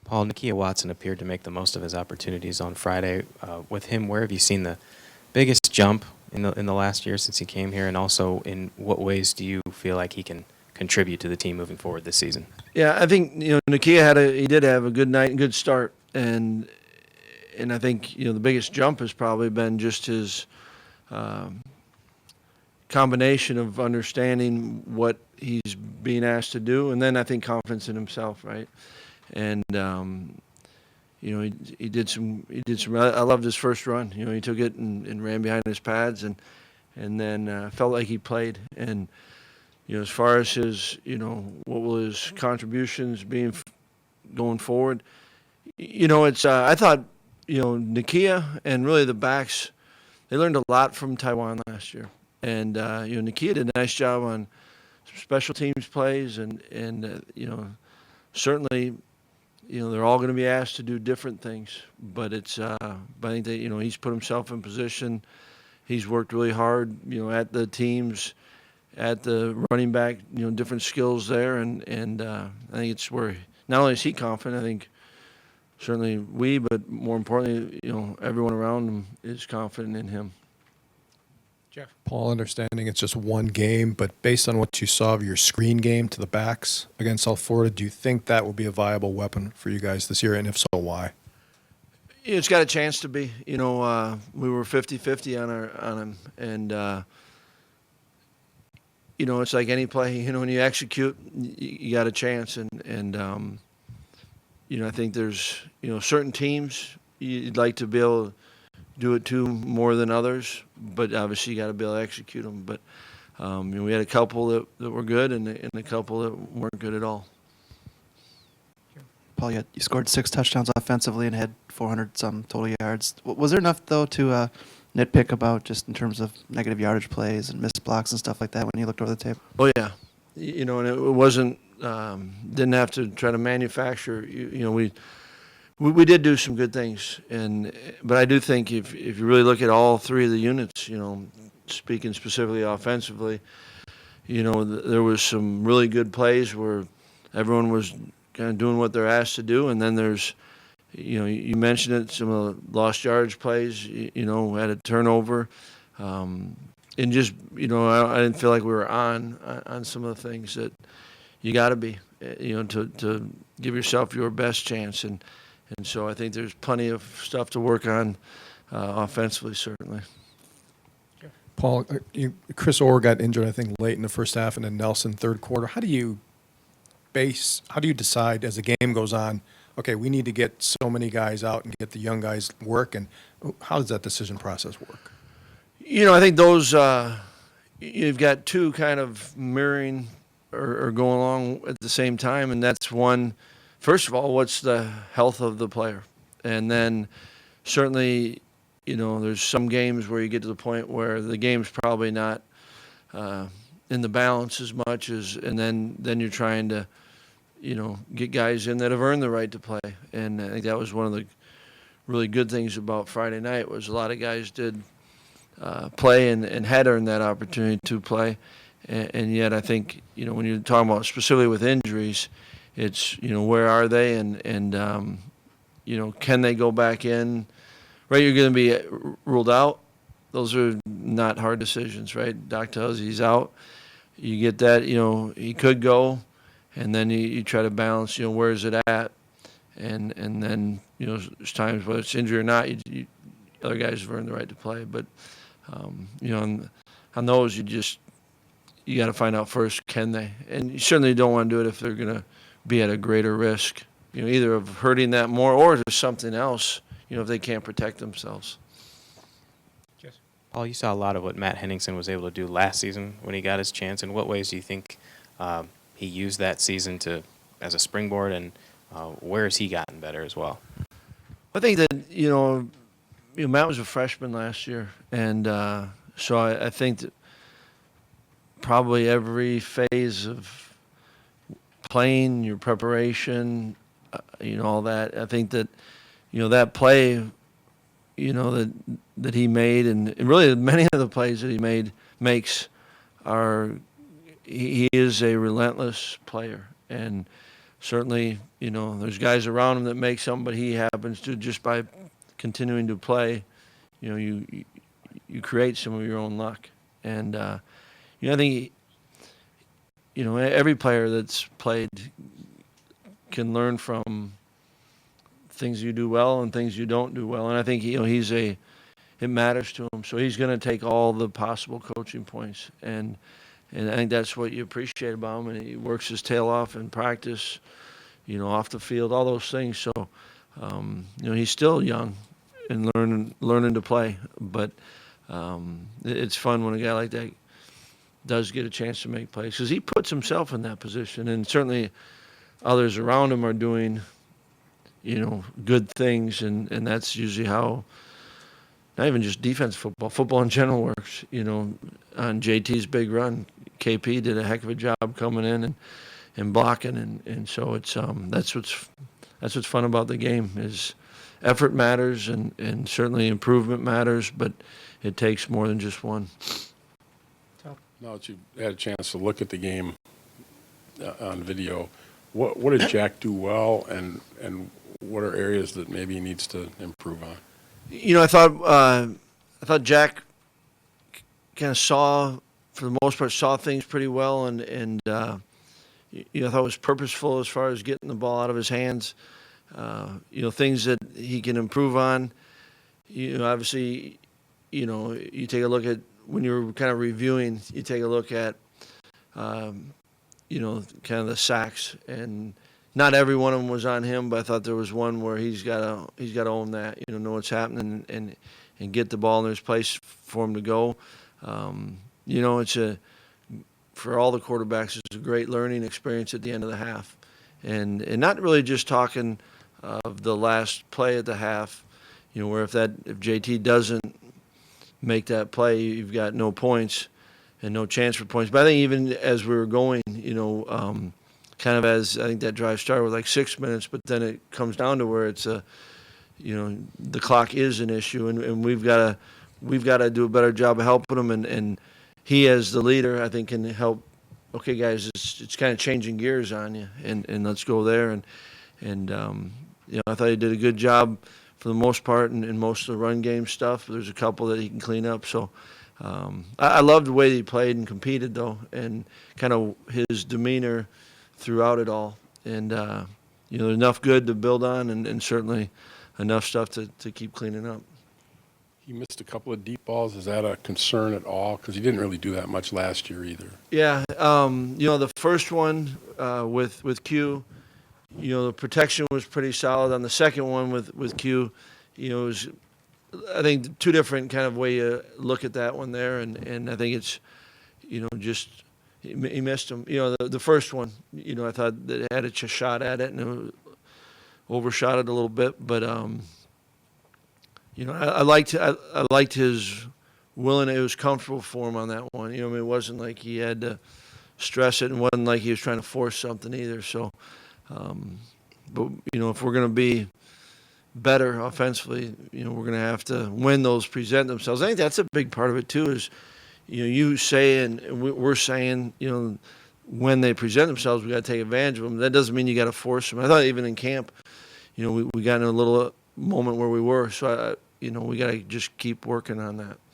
Paul, Nakia Watson appeared to make the most of his opportunities on Friday. With him, where have you seen the biggest jump in the last year since he came here, and also in what ways do you feel like he can contribute to the team moving forward this season? Yeah, I think Nakia he did have a good night and good start, and I think the biggest jump has probably been just his combination of understanding what he's being asked to do, and then I think confidence in himself, right? And he did some. I loved his first run. He took it and ran behind his pads, and then felt like he played. And as far as his, what will his contributions being going forward, it's. I thought, Nakia and really the backs, they learned a lot from Taiwan last year, and Nakia did a nice job on some special teams plays, and certainly. They're all going to be asked to do different things, but but I think that, he's put himself in position. He's worked really hard, at the teams, at the running back, different skills there. And I think it's where not only is he confident, I think certainly we, but more importantly, everyone around him is confident in him. Jeff. Paul, understanding it's just one game, but based on what you saw of your screen game to the backs against South Florida, do you think that will be a viable weapon for you guys this year, and if so, why? It's got a chance to be. We were 50-50 on him, and it's like any play. When you execute, you got a chance, and I think there's certain teams you'd like to be able to do it to more than others, but obviously you got to be able to execute them. But we had a couple that were good and a couple that weren't good at all. Paul, you scored 6 touchdowns offensively and had 400-some total yards. Was there enough, though, to nitpick about just in terms of negative yardage plays and missed blocks and stuff like that when you looked over the tape? Oh, yeah. And it wasn't didn't have to try to manufacture. We did do some good things, but I do think if you really look at all three of the units, speaking specifically offensively, there was some really good plays where everyone was kind of doing what they're asked to do, and then there's, you mentioned it, some of the lost yardage plays, had a turnover, and just, I didn't feel like we were on some of the things that you got to be, to give yourself your best chance. And so I think there's plenty of stuff to work on offensively, certainly. Paul, Chris Orr got injured, I think, late in the first half, and then Nelson third quarter. How do you decide as the game goes on, okay, we need to get so many guys out and get the young guys work, and how does that decision process work? I think those, you've got two kind of mirroring or going along at the same time, and that's one. First of all, what's the health of the player? And then certainly, there's some games where you get to the point where the game's probably not in the balance as much as, and then you're trying to, get guys in that have earned the right to play. And I think that was one of the really good things about Friday night was a lot of guys did play and had earned that opportunity to play. And yet I think, when you're talking about specifically with injuries, it's, where are they and can they go back in? Right, you're going to be ruled out. Those are not hard decisions, right? Doc tells you he's out. You get that, he could go, and then you try to balance, where is it at? And then, there's times whether it's injury or not, other guys have earned the right to play. But, on those, you got to find out first, can they? And you certainly don't want to do it if they're going to be at a greater risk, either of hurting that more or there's something else, if they can't protect themselves. Yes. Paul, you saw a lot of what Matt Henningsen was able to do last season when he got his chance. In what ways do you think he used that season as a springboard, and where has he gotten better as well? I think that, Matt was a freshman last year, and so I think that probably every phase of playing, your preparation, all that. I think that, that play, that he made, and really many of the plays that he makes he is a relentless player. And certainly, there's guys around him that make something, but he happens to, just by continuing to play, you create some of your own luck. And, I think, every player that's played can learn from things you do well and things you don't do well. And I think, it matters to him. So he's going to take all the possible coaching points. And I think that's what you appreciate about him. And he works his tail off in practice, off the field, all those things. So, he's still young and learning to play. But it's fun when a guy like that does get a chance to make plays, because he puts himself in that position. And certainly others around him are doing, good things. And that's usually how, not even just defense football in general works. On JT's big run, KP did a heck of a job coming in and blocking, and so it's that's what's fun about the game, is effort matters, and certainly improvement matters, but it takes more than just one. Now that you've had a chance to look at the game on video, what did Jack do well, and what are areas that maybe he needs to improve on? I thought Jack kind of for the most part, saw things pretty well, and I thought it was purposeful as far as getting the ball out of his hands. Things that he can improve on. Obviously, you take a look at, when you're kind of reviewing, you take a look at, kind of the sacks, and not every one of them was on him, but I thought there was one where he's got to own that, know what's happening, and get the ball in his place for him to go. For all the quarterbacks, it's a great learning experience at the end of the half, and not really just talking of the last play at the half, where if JT doesn't make that play, you've got no points and no chance for points. But I think even as we were going, kind of as I think that drive started with like 6 minutes, but then it comes down to where it's the clock is an issue, and we've got to do a better job of helping him, and he, as the leader, I think, can help. Okay, guys, it's kind of changing gears on you, and let's go there, and I thought he did a good job for the most part in most of the run game stuff. There's a couple that he can clean up, so. I loved the way he played and competed, though, and kind of his demeanor throughout it all. And, enough good to build on, and certainly enough stuff to keep cleaning up. He missed a couple of deep balls. Is that a concern at all? Because he didn't really do that much last year either. Yeah, the first one with Q, the protection was pretty solid. On the second one with Q, it was, I think, two different kind of way you look at that one there, and I think it's, just he missed him. The first one, I thought that it had a shot at it, and it overshot it a little bit, but I liked his willing. It was comfortable for him on that one. It wasn't like he had to stress it, and wasn't like he was trying to force something either. So, but if we're going to be better offensively, we're going to have to win those present themselves. I think that's a big part of it too, is, you say, and we're saying, when they present themselves, we got to take advantage of them. That doesn't mean you got to force them. I thought even in camp, we got in a little moment where we were, so we got to just keep working on that.